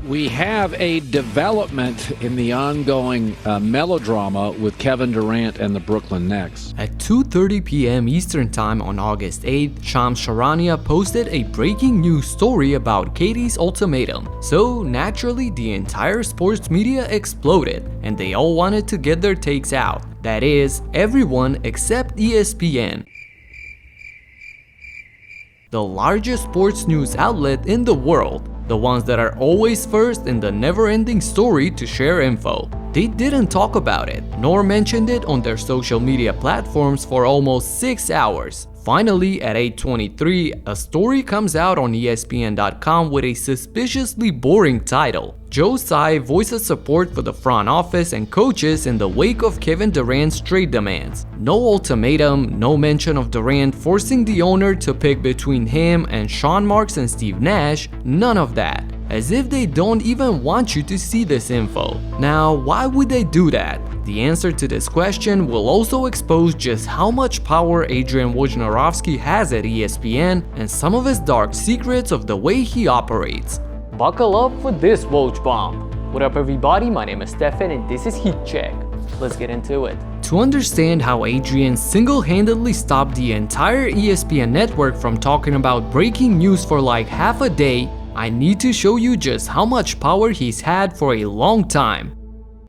We have a development in the ongoing melodrama with Kevin Durant and the Brooklyn Nets. At 2:30 p.m. Eastern Time on August 8th, Chams Charania posted a breaking news story about KD's ultimatum. So naturally, the entire sports media exploded, and they all wanted to get their takes out. That is, everyone except ESPN, the largest sports news outlet in the world. The ones that are always first in the never-ending story to share info. They didn't talk about it, nor mentioned it on their social media platforms for almost 6 hours. Finally, at 8:23, a story comes out on ESPN.com with a suspiciously boring title. Tsai voices support for the front office and coaches in the wake of Kevin Durant's trade demands. No ultimatum, no mention of Durant forcing the owner to pick between him and Sean Marks and Steve Nash, none of that. As if they don't even want you to see this info. Now, why would they do that? The answer to this question will also expose just how much power Adrian Wojnarowski has at ESPN and some of his dark secrets of the way he operates. Buckle up for this Woj bomb. What up everybody, my name is Stefan and this is Heat Check. Let's get into it. To understand how Adrian single-handedly stopped the entire ESPN network from talking about breaking news for like half a day, I need to show you just how much power he's had for a long time.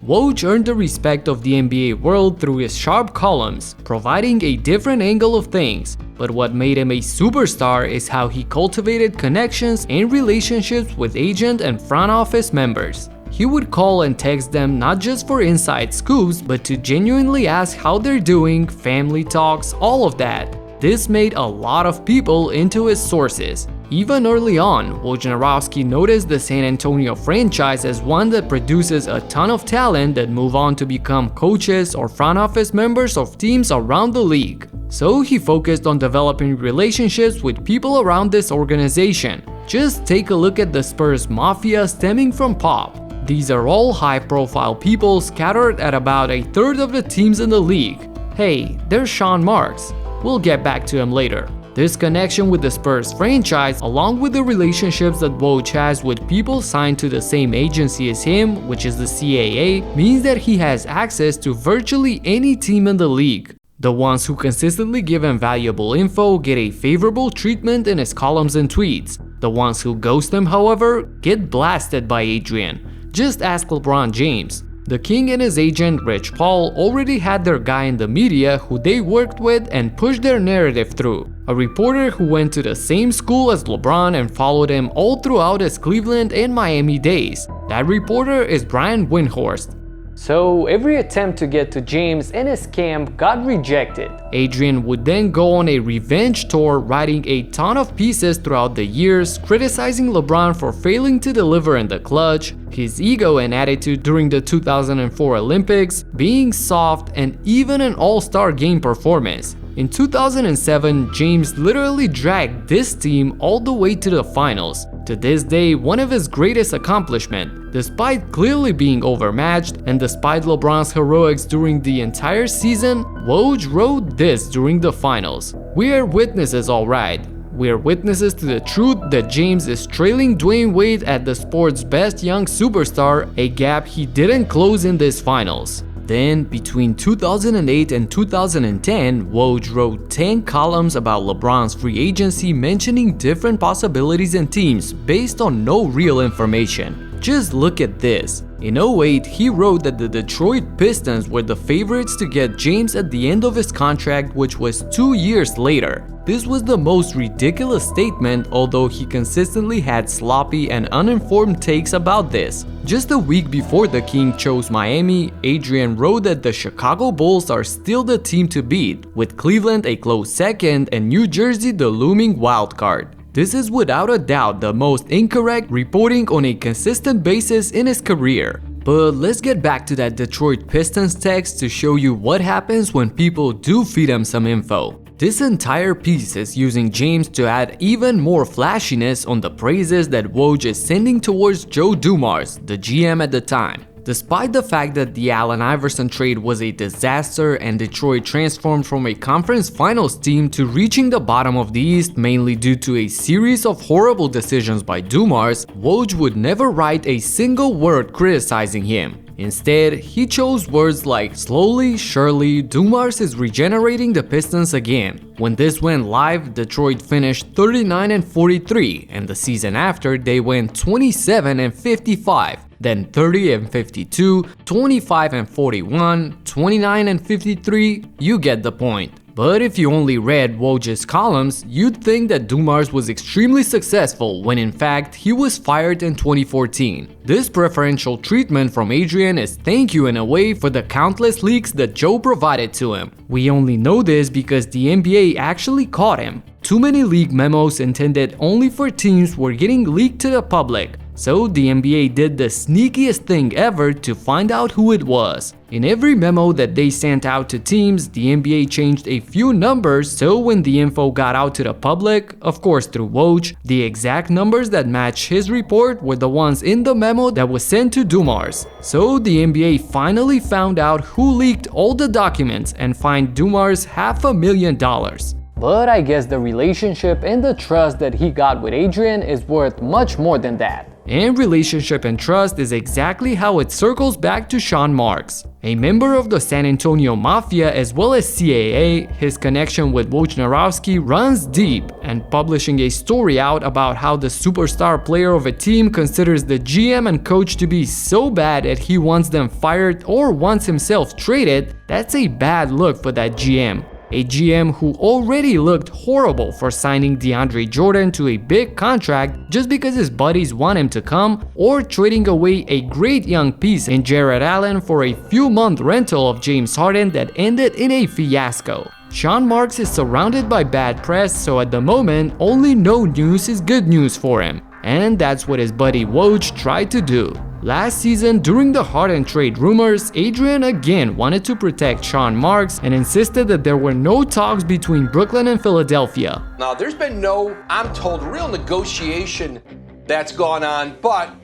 Woj earned the respect of the NBA world through his sharp columns, providing a different angle of things. But what made him a superstar is how he cultivated connections and relationships with agent and front office members. He would call and text them not just for inside scoops, but to genuinely ask how they're doing, family talks, all of that. This made a lot of people into his sources. Even early on, Wojnarowski noticed the San Antonio franchise as one that produces a ton of talent that move on to become coaches or front office members of teams around the league. So he focused on developing relationships with people around this organization. Just take a look at the Spurs Mafia stemming from Pop. These are all high-profile people scattered at about a third of the teams in the league. Hey, there's Sean Marks. We'll get back to him later. This connection with the Spurs franchise, along with the relationships that Woj has with people signed to the same agency as him, which is the CAA, means that he has access to virtually any team in the league. The ones who consistently give him valuable info get a favorable treatment in his columns and tweets. The ones who ghost him, however, get blasted by Adrian. Just ask LeBron James. The King and his agent Rich Paul already had their guy in the media who they worked with and pushed their narrative through. A reporter who went to the same school as LeBron and followed him all throughout his Cleveland and Miami days. That reporter is Brian Windhorst. So every attempt to get to James and his camp got rejected. Adrian would then go on a revenge tour, writing a ton of pieces throughout the years, criticizing LeBron for failing to deliver in the clutch, his ego and attitude during the 2004 Olympics, being soft, and even an all-star game performance. In 2007, James literally dragged this team all the way to the finals. To this day, one of his greatest accomplishments. Despite clearly being overmatched, and despite LeBron's heroics during the entire season, Woj wrote this during the finals. "We are witnesses, alright. We are witnesses to the truth that James is trailing Dwayne Wade at the sport's best young superstar, a gap he didn't close in this finals." Then, between 2008 and 2010, Woj wrote 10 columns about LeBron's free agency, mentioning different possibilities and teams based on no real information. Just look at this. In 2008, he wrote that the Detroit Pistons were the favorites to get James at the end of his contract, which was 2 years later. This was the most ridiculous statement, although he consistently had sloppy and uninformed takes about this. Just a week before the King chose Miami, Adrian wrote that the Chicago Bulls are still the team to beat, with Cleveland a close second and New Jersey the looming wild card. This is without a doubt the most incorrect reporting on a consistent basis in his career. But let's get back to that Detroit Pistons text to show you what happens when people do feed him some info. This entire piece is using James to add even more flashiness on the praises that Woj is sending towards Joe Dumars, the GM at the time. Despite the fact that the Allen Iverson trade was a disaster and Detroit transformed from a conference finals team to reaching the bottom of the East mainly due to a series of horrible decisions by Dumars, Woj would never write a single word criticizing him. Instead, he chose words like slowly, surely, Dumars is regenerating the Pistons again. When this went live, Detroit finished 39-43, and the season after they went 27-55. Then 30-52, 25-41, 29-53, you get the point. But if you only read Woj's columns, you'd think that Dumars was extremely successful when in fact he was fired in 2014. This preferential treatment from Adrian is thank you in a way for the countless leaks that Joe provided to him. We only know this because the NBA actually caught him. Too many leak memos intended only for teams were getting leaked to the public. So the NBA did the sneakiest thing ever to find out who it was. In every memo that they sent out to teams, the NBA changed a few numbers so when the info got out to the public, of course through Woj, the exact numbers that match his report were the ones in the memo that was sent to Dumars. So the NBA finally found out who leaked all the documents and fined Dumars $500,000. But I guess the relationship and the trust that he got with Adrian is worth much more than that. And relationship and trust is exactly how it circles back to Sean Marks. A member of the San Antonio Mafia as well as CAA, his connection with Wojnarowski runs deep, and publishing a story out about how the superstar player of a team considers the GM and coach to be so bad that he wants them fired or wants himself traded, that's a bad look for that GM. A GM who already looked horrible for signing DeAndre Jordan to a big contract just because his buddies want him to come, or trading away a great young piece in Jarrett Allen for a few-month rental of James Harden that ended in a fiasco. Sean Marks is surrounded by bad press, so at the moment, only no news is good news for him. And that's what his buddy Woj tried to do. Last season, during the Harden trade rumors, Adrian again wanted to protect Sean Marks and insisted that there were no talks between Brooklyn and Philadelphia. Now, there's been no, I'm told, real negotiation that's gone on, but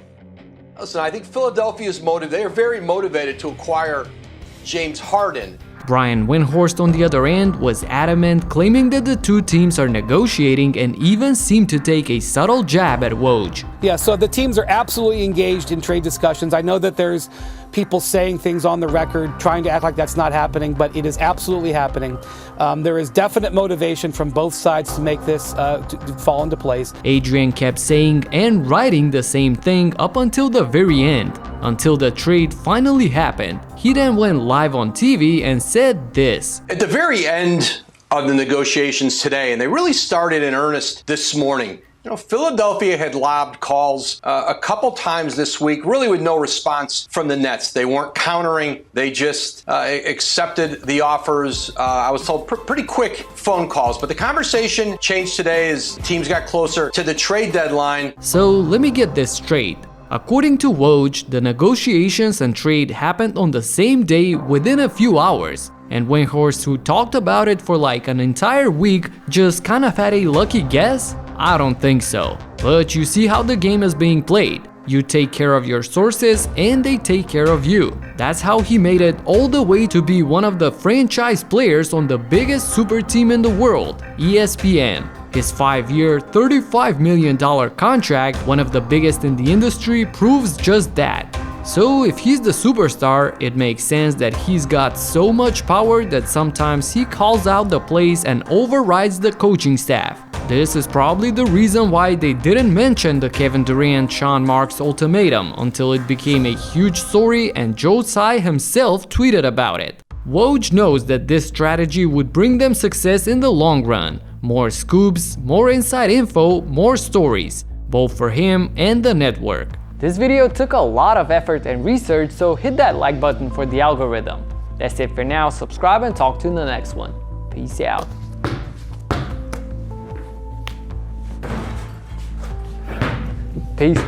listen, I think Philadelphia's motive, they are very motivated to acquire James Harden. Brian Windhorst, on the other end, was adamant, claiming that the two teams are negotiating and even seemed to take a subtle jab at Woj. Yeah, so the teams are absolutely engaged in trade discussions. I know that there's people saying things on the record, trying to act like that's not happening, but it is absolutely happening. There is definite motivation from both sides to make this to fall into place. Adrian kept saying and writing the same thing up until the very end, until the trade finally happened. He then went live on TV and said this. At the very end of the negotiations today, and they really started in earnest this morning, you know, Philadelphia had lobbed calls a couple times this week, really with no response from the Nets. They weren't countering. They just accepted the offers. I was told pretty quick phone calls, but the conversation changed today as teams got closer to the trade deadline. So let me get this straight. According to Woj, the negotiations and trade happened on the same day within a few hours, and Windhorst, who talked about it for like an entire week, just kind of had a lucky guess? I don't think so. But you see how the game is being played. You take care of your sources and they take care of you. That's how he made it all the way to be one of the franchise players on the biggest super team in the world, ESPN. His 5-year, $35 million contract, one of the biggest in the industry, proves just that. So if he's the superstar, it makes sense that he's got so much power that sometimes he calls out the plays and overrides the coaching staff. This is probably the reason why they didn't mention the Kevin Durant Sean Marks ultimatum until it became a huge story and Tsai himself tweeted about it. Woj knows that this strategy would bring them success in the long run. More scoops, more inside info, more stories, both for him and the network. This video took a lot of effort and research, so hit that like button for the algorithm. That's it for now. Subscribe and talk to you in the next one. Peace out. Peace.